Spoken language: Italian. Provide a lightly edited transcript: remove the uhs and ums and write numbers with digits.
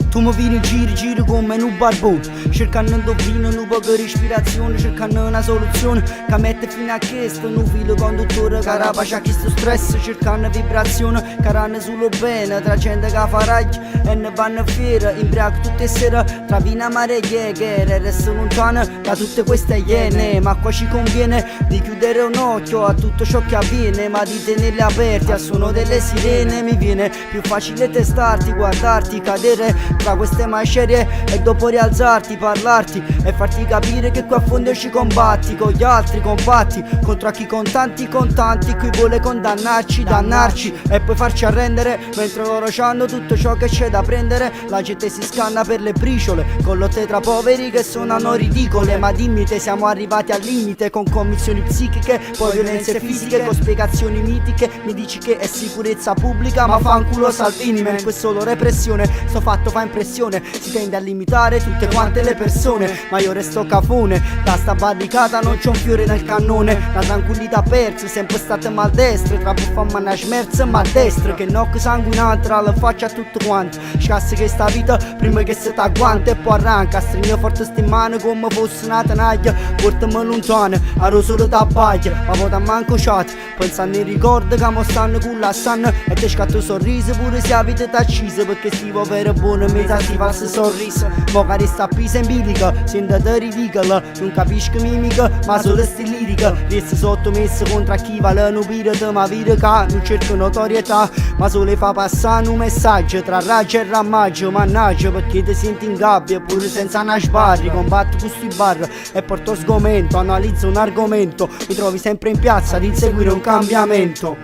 Tu mi vieni giri come un barbone, cercando un indovino, un poco di ispirazione, cercando una soluzione che mette fino a questo. Un filo conduttore che rapace questo stress, cercando vibrazione che ranno solo bene. Tra gente che fa raggi e ne vanno fiera, imbriaco tutte le sere tra vino amare e chiacchiere. Resto lontano da tutte queste iene, ma qua ci conviene di chiudere un occhio a tutto ciò che avviene, ma di tenerli aperti al suono delle sirene. Mi viene più facile testarti, guardarti cadere tra queste macerie e dopo rialzarti, parlarti e farti capire che qua a fondo ci combatti con gli altri compatti contro chi con tanti contanti qui vuole condannarci, dannarci e poi farci arrendere, mentre loro c'hanno tutto ciò che c'è da prendere. La gente si scanna per le briciole con lotte tra poveri che suonano ridicole, ma dimmi te siamo arrivati al limite con commissioni psichiche, poi violenze fisiche con spiegazioni mitiche. Mi dici che è sicurezza pubblica, ma fanculo Salvini, man, questo è solo repressione. Sto fatto fa impressione, si tende a limitare tutte quante le persone, ma io resto cafone. Da sta barricata non c'è un fiore nel cannone, la tranquillità persa, sempre state maldestre, tra buffa una schmerz maldestre, che noc sanguinante alla faccia a tutto quanto. Scassi che sta vita prima che se t'agguanta e poi arranca, stringo forte sti mani come fosse una tenaglia, portami lontano a rosolo da baglia, ma poi manco chat, pensando ai ricordi che mo stanno con la sanno e te scatto sorriso pure se avete t'accisa, perché sti poveri buoni mezza si falso sorriso. Magari sta pisa in bilica, sento te ridicolo, non capisco mimica, ma solo sti lirica. Resta sottomesso contro chi vale un pirata, ma vire che non cerco notorietà, ma solo fa passare un messaggio tra raggio e rammaggio. Mannaggia perché ti senti in gabbia pure senza una sbarri, combatto con sti bar e porto sgomento, analizzo un argomento, mi trovi sempre in piazza ad inseguire un cambiamento.